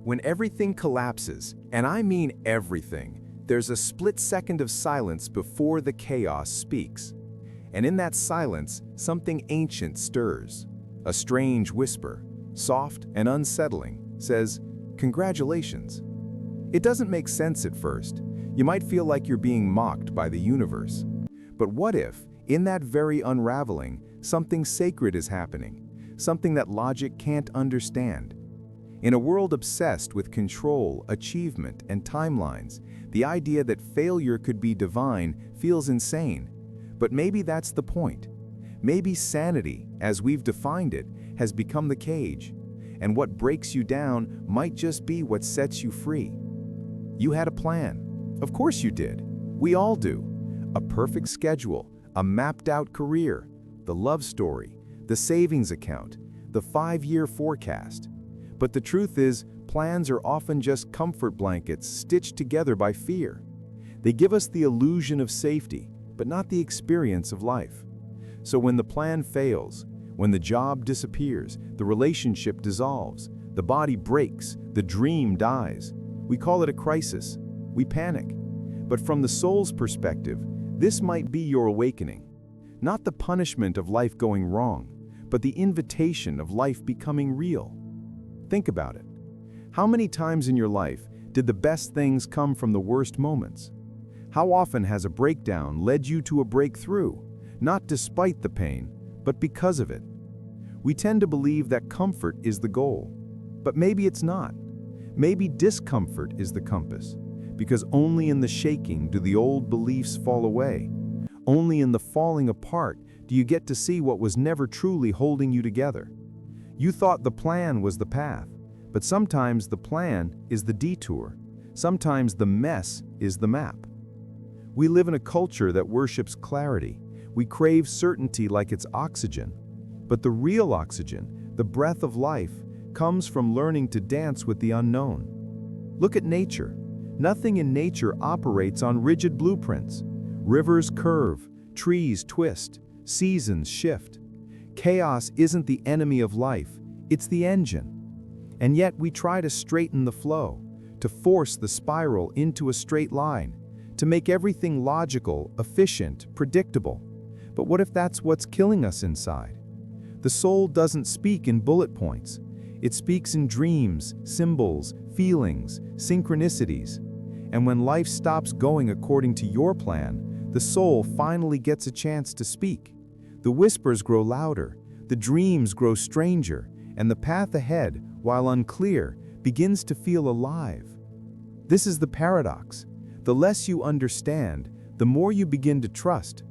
When everything collapses, and I mean everything, there's a split second of silence before the chaos speaks. And in that silence, something ancient stirs. A strange whisper, soft and unsettling, says, "Congratulations." It doesn't make sense at first. You might feel like you're being mocked by the universe. But what if, in that very unraveling, something sacred is happening, something that logic can't understand? In a world obsessed with control, achievement, and timelines, the idea that failure could be divine feels insane. But maybe that's the point. Maybe sanity, as we've defined it, has become the cage, and what breaks you down might just be what sets you free. You had a plan. Of course you did. We all do. A perfect schedule, a mapped-out career, the love story, the savings account, the 5-year forecast. But the truth is, plans are often just comfort blankets stitched together by fear. They give us the illusion of safety, but not the experience of life. So when the plan fails, when the job disappears, the relationship dissolves, the body breaks, the dream dies, we call it a crisis. We panic. But from the soul's perspective, this might be your awakening. Not the punishment of life going wrong, but the invitation of life becoming real. Think about it. How many times in your life did the best things come from the worst moments? How often has a breakdown led you to a breakthrough, not despite the pain, but because of it? We tend to believe that comfort is the goal, but maybe it's not. Maybe discomfort is the compass, because only in the shaking do the old beliefs fall away. Only in the falling apart do you get to see what was never truly holding you together. You thought the plan was the path, but sometimes the plan is the detour. Sometimes the mess is the map. We live in a culture that worships clarity. We crave certainty like it's oxygen. But the real oxygen, the breath of life, comes from learning to dance with the unknown. Look at nature. Nothing in nature operates on rigid blueprints. Rivers curve, trees twist, seasons shift. Chaos isn't the enemy of life, it's the engine. And yet we try to straighten the flow, to force the spiral into a straight line, to make everything logical, efficient, predictable. But what if that's what's killing us inside? The soul doesn't speak in bullet points. It speaks in dreams, symbols, feelings, synchronicities. And when life stops going according to your plan, the soul finally gets a chance to speak. The whispers grow louder, the dreams grow stranger, and the path ahead, while unclear, begins to feel alive. This is the paradox. The less you understand, the more you begin to trust.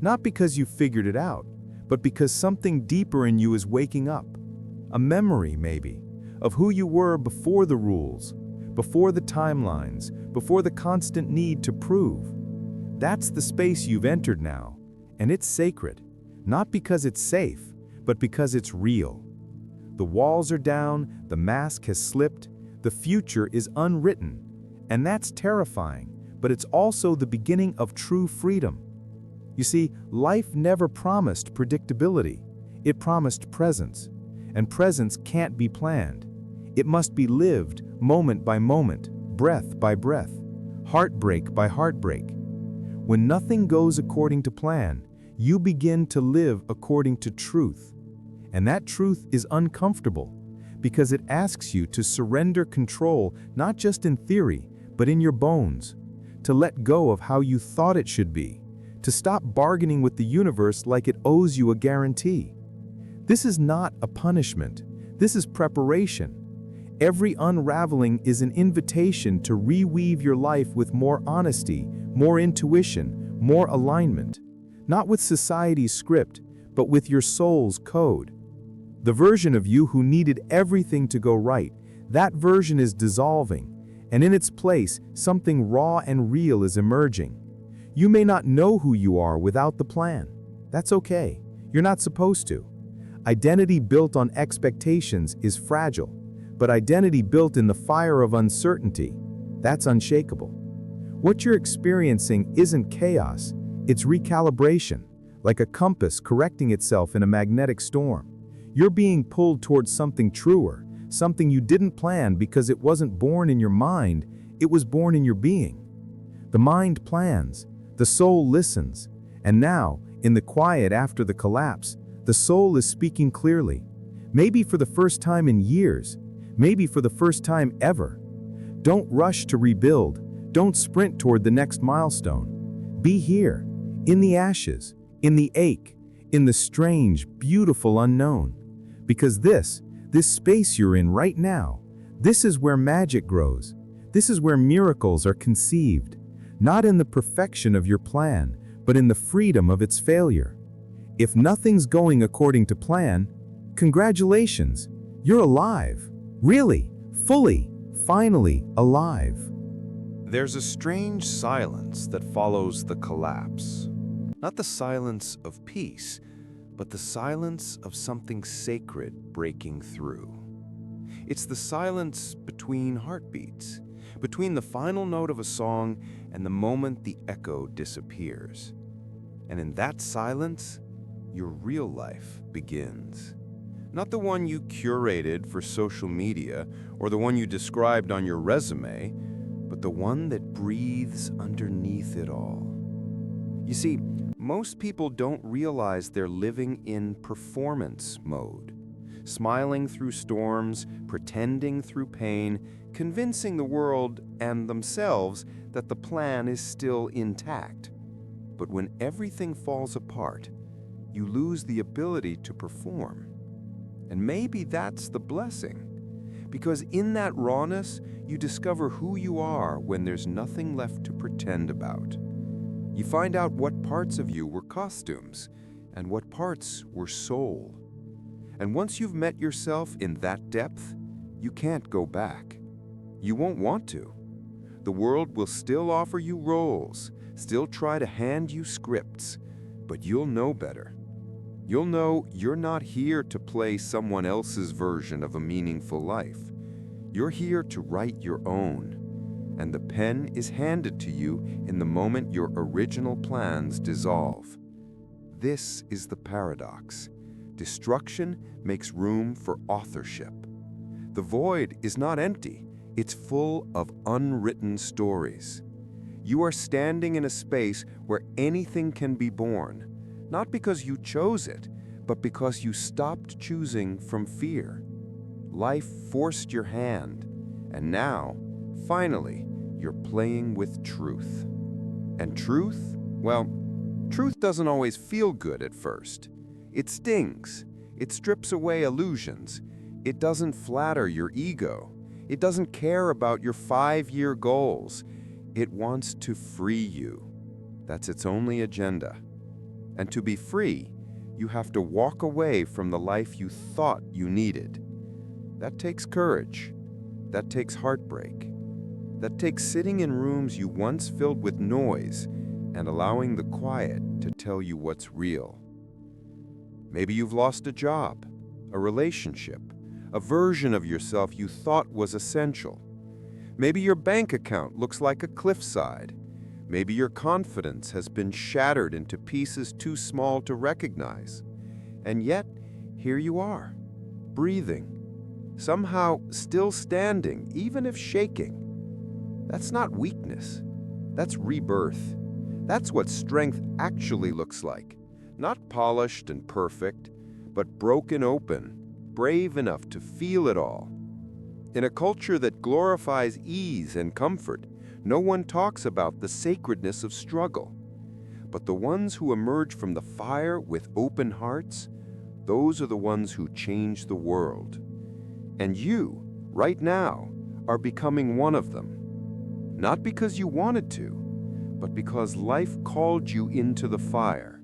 Not because you figured it out, but because something deeper in you is waking up. A memory, maybe, of who you were before the rules, before the timelines, before the constant need to prove. That's the space you've entered now, and it's sacred, not because it's safe, but because it's real. The walls are down, the mask has slipped, the future is unwritten, and that's terrifying, but it's also the beginning of true freedom. You see, life never promised predictability. It promised presence, and presence can't be planned. It must be lived moment by moment, breath by breath, heartbreak by heartbreak. When nothing goes according to plan, you begin to live according to truth. And that truth is uncomfortable because it asks you to surrender control not just in theory, but in your bones, to let go of how you thought it should be, to stop bargaining with the universe like it owes you a guarantee. This is not a punishment. This is preparation. Every unraveling is an invitation to reweave your life with more honesty, more intuition, more alignment. Not with society's script, but with your soul's code. The version of you who needed everything to go right, that version is dissolving, and in its place, something raw and real is emerging. You may not know who you are without the plan. That's okay. You're not supposed to. Identity built on expectations is fragile, but identity built in the fire of uncertainty, that's unshakable. What you're experiencing isn't chaos, it's recalibration, like a compass correcting itself in a magnetic storm. You're being pulled towards something truer, something you didn't plan because it wasn't born in your mind, it was born in your being. The mind plans, the soul listens, and now, in the quiet after the collapse, the soul is speaking clearly. Maybe for the first time in years, maybe for the first time ever. Don't rush to rebuild, don't sprint toward the next milestone. Be here, in the ashes, in the ache, in the strange, beautiful unknown. Because this space you're in right now, this is where magic grows. This is where miracles are conceived, not in the perfection of your plan, but in the freedom of its failure. If nothing's going according to plan, congratulations, you're alive. Really, fully, finally alive. There's a strange silence that follows the collapse. Not the silence of peace, but the silence of something sacred breaking through. It's the silence between heartbeats, between the final note of a song and the moment the echo disappears. And in that silence, your real life begins. Not the one you curated for social media or the one you described on your resume, but the one that breathes underneath it all. You see, most people don't realize they're living in performance mode, smiling through storms, pretending through pain, convincing the world and themselves that the plan is still intact. But when everything falls apart, you lose the ability to perform. And maybe that's the blessing, because in that rawness, you discover who you are when there's nothing left to pretend about. You find out what parts of you were costumes and what parts were soul. And once you've met yourself in that depth, you can't go back. You won't want to. The world will still offer you roles, still try to hand you scripts, but you'll know better. You'll know you're not here to play someone else's version of a meaningful life. You're here to write your own. And the pen is handed to you in the moment your original plans dissolve. This is the paradox. Destruction makes room for authorship. The void is not empty, it's full of unwritten stories. You are standing in a space where anything can be born, not because you chose it, but because you stopped choosing from fear. Life forced your hand, and now, finally, you're playing with truth. And truth? Well, truth doesn't always feel good at first. It stings. It strips away illusions. It doesn't flatter your ego. It doesn't care about your 5-year goals. It wants to free you. That's its only agenda. And to be free, you have to walk away from the life you thought you needed. That takes courage. That takes heartbreak. That takes sitting in rooms you once filled with noise and allowing the quiet to tell you what's real. Maybe you've lost a job, a relationship, a version of yourself you thought was essential. Maybe your bank account looks like a cliffside. Maybe your confidence has been shattered into pieces too small to recognize. And yet, here you are, breathing, somehow still standing, even if shaking. That's not weakness. That's rebirth. That's what strength actually looks like. Not polished and perfect, but broken open, brave enough to feel it all. In a culture that glorifies ease and comfort, no one talks about the sacredness of struggle. But the ones who emerge from the fire with open hearts, those are the ones who change the world. And you, right now, are becoming one of them. Not because you wanted to, but because life called you into the fire.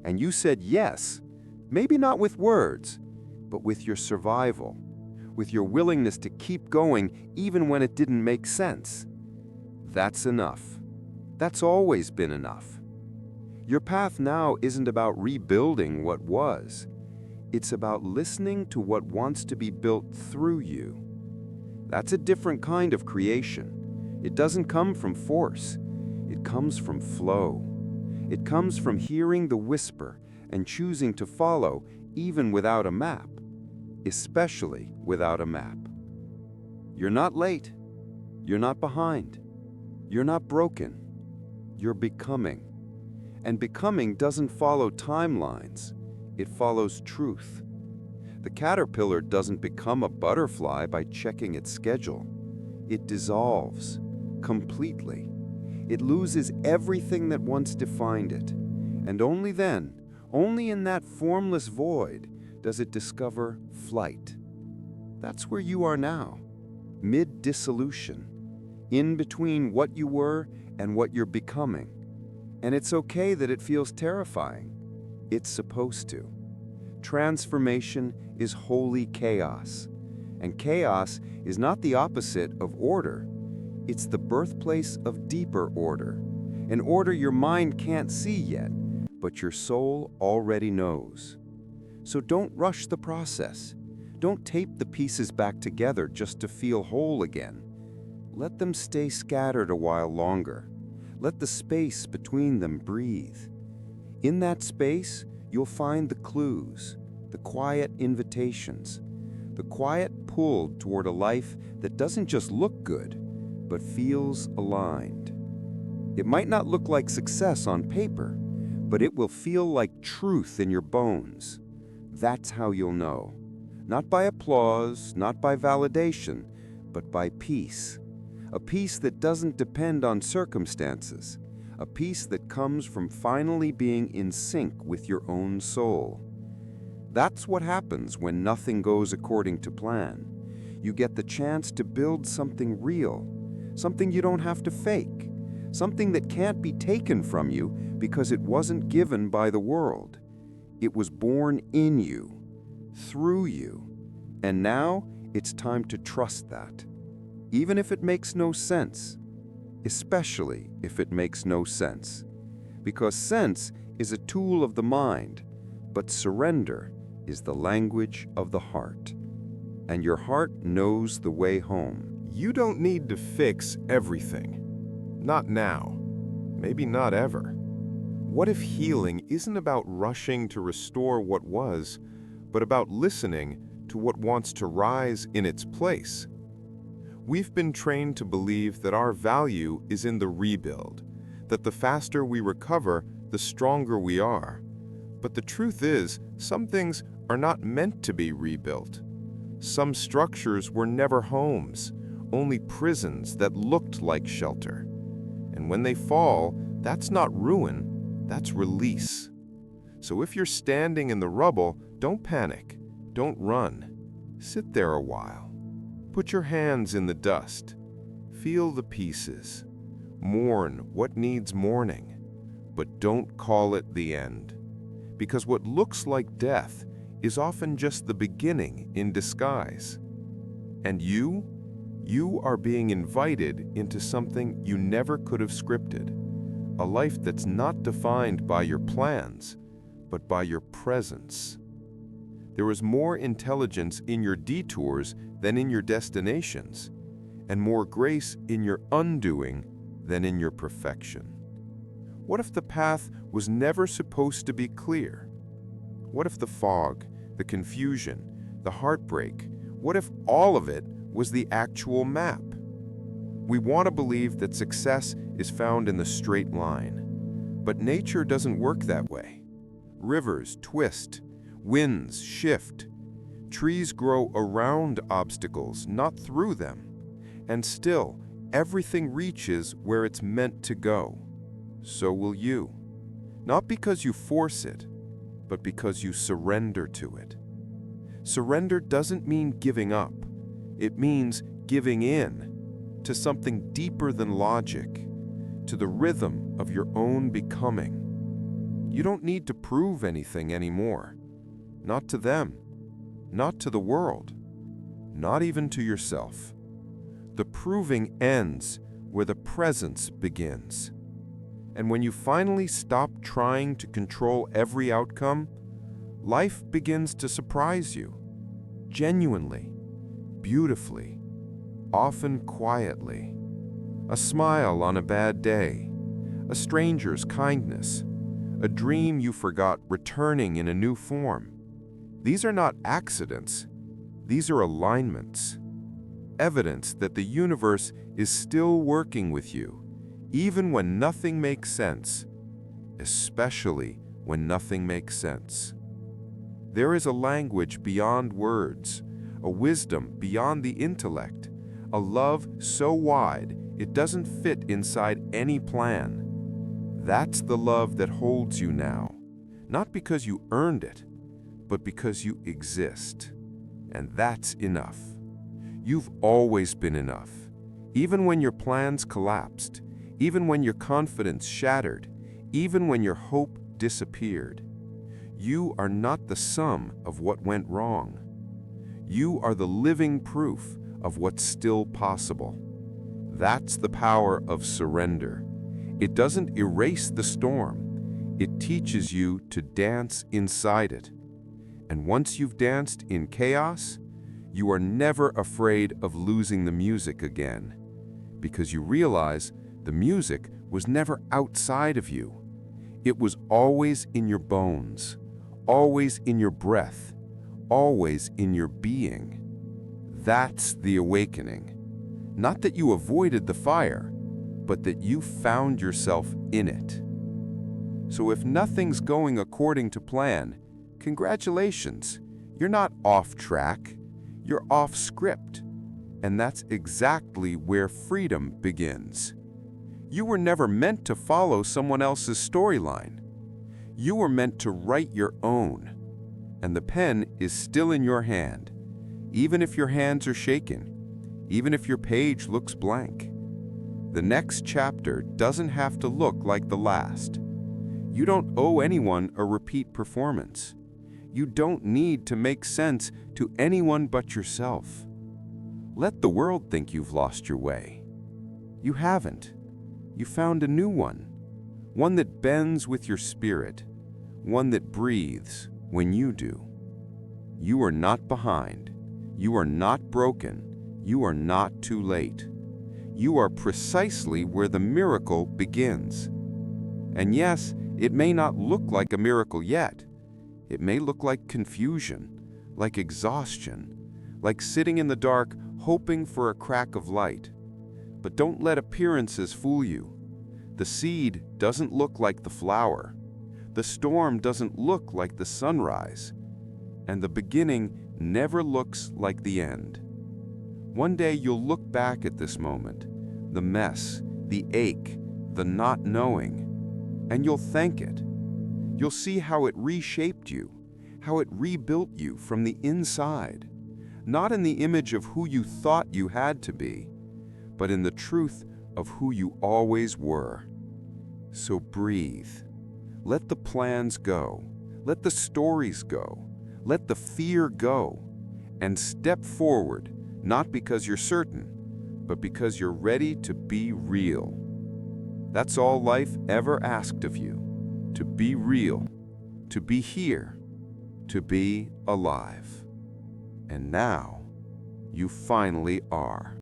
And you said yes, maybe not with words, but with your survival, with your willingness to keep going even when it didn't make sense. That's enough. That's always been enough. Your path now isn't about rebuilding what was. It's about listening to what wants to be built through you. That's a different kind of creation. It doesn't come from force. It comes from flow. It comes from hearing the whisper and choosing to follow even without a map, especially without a map. You're not late. You're not behind. You're not broken. You're becoming. And becoming doesn't follow timelines. It follows truth. The caterpillar doesn't become a butterfly by checking its schedule. It dissolves completely. It loses everything that once defined it. And only then, only in that formless void, does it discover flight. That's where you are now, mid-dissolution, in between what you were and what you're becoming. And it's okay that it feels terrifying. It's supposed to. Transformation is holy chaos. And chaos is not the opposite of order. It's the birthplace of deeper order, an order your mind can't see yet, but your soul already knows. So don't rush the process. Don't tape the pieces back together just to feel whole again. Let them stay scattered a while longer. Let the space between them breathe. In that space, you'll find the clues, the quiet invitations, the quiet pull toward a life that doesn't just look good, but feels aligned. It might not look like success on paper, but it will feel like truth in your bones. That's how you'll know. Not by applause, not by validation, but by peace. A peace that doesn't depend on circumstances. A peace that comes from finally being in sync with your own soul. That's what happens when nothing goes according to plan. You get the chance to build something real, something you don't have to fake, something that can't be taken from you because it wasn't given by the world. It was born in you, through you, and now it's time to trust that. Even if it makes no sense, especially if it makes no sense. Because sense is a tool of the mind, but surrender is the language of the heart. And your heart knows the way home. You don't need to fix everything. Not now. Maybe not ever. What if healing isn't about rushing to restore what was, but about listening to what wants to rise in its place? We've been trained to believe that our value is in the rebuild, that the faster we recover, the stronger we are. But the truth is, some things are not meant to be rebuilt. Some structures were never homes, only prisons that looked like shelter. And when they fall, that's not ruin, that's release. So if you're standing in the rubble, don't panic, don't run. Sit there a while. Put your hands in the dust. Feel the pieces. Mourn what needs mourning. But don't call it the end. Because what looks like death is often just the beginning in disguise. And you are being invited into something you never could have scripted. A life that's not defined by your plans, but by your presence. There is more intelligence in your detours than in your destinations, and more grace in your undoing than in your perfection. What if the path was never supposed to be clear? What if the fog, the confusion, the heartbreak, what if all of it was the actual map? We want to believe that success is found in the straight line, but nature doesn't work that way. Rivers twist, winds shift, trees grow around obstacles, not through them, and still, everything reaches where it's meant to go. So will you. Not because you force it, but because you surrender to it. Surrender doesn't mean giving up. It means giving in to something deeper than logic, to the rhythm of your own becoming. You don't need to prove anything anymore. Not to them, not to the world, not even to yourself. The proving ends where the presence begins. And when you finally stop trying to control every outcome, life begins to surprise you, genuinely, beautifully, often quietly. A smile on a bad day, a stranger's kindness, a dream you forgot returning in a new form. These are not accidents, these are alignments. evidence that the universe is still working with you, even when nothing makes sense, especially when nothing makes sense. There is a language beyond words, a wisdom beyond the intellect, a love so wide it doesn't fit inside any plan. That's the love that holds you now, not because you earned it, but because you exist. And that's enough. You've always been enough, even when your plans collapsed, even when your confidence shattered, even when your hope disappeared. You are not the sum of what went wrong. You are the living proof of what's still possible. That's the power of surrender. It doesn't erase the storm. It teaches you to dance inside it. And once you've danced in chaos, you are never afraid of losing the music again, because you realize the music was never outside of you. It was always in your bones, always in your breath, always in your being. That's the awakening. Not that you avoided the fire, but that you found yourself in it. So if nothing's going according to plan, congratulations, you're not off track, you're off script. And that's exactly where freedom begins. You were never meant to follow someone else's storyline. You were meant to write your own. And the pen is still in your hand, even if your hands are shaken, even if your page looks blank. The next chapter doesn't have to look like the last. You don't owe anyone a repeat performance. You don't need to make sense to anyone but yourself. Let the world think you've lost your way. You haven't. You found a new one that bends with your spirit, one that breathes when you do. You are not behind. You are not broken. You are not too late. You are precisely where the miracle begins. And yes, it may not look like a miracle yet. It may look like confusion, like exhaustion, like sitting in the dark hoping for a crack of light. But don't let appearances fool you. The seed doesn't look like the flower. The storm doesn't look like the sunrise. And the beginning never looks like the end. One day you'll look back at this moment, the mess, the ache, the not knowing, and you'll thank it. You'll see how it reshaped you, how it rebuilt you from the inside, not in the image of who you thought you had to be, but in the truth of who you always were. So breathe. Let the plans go. Let the stories go. Let the fear go. And step forward, not because you're certain, but because you're ready to be real. That's all life ever asked of you. To be real, to be here, to be alive. And now, you finally are.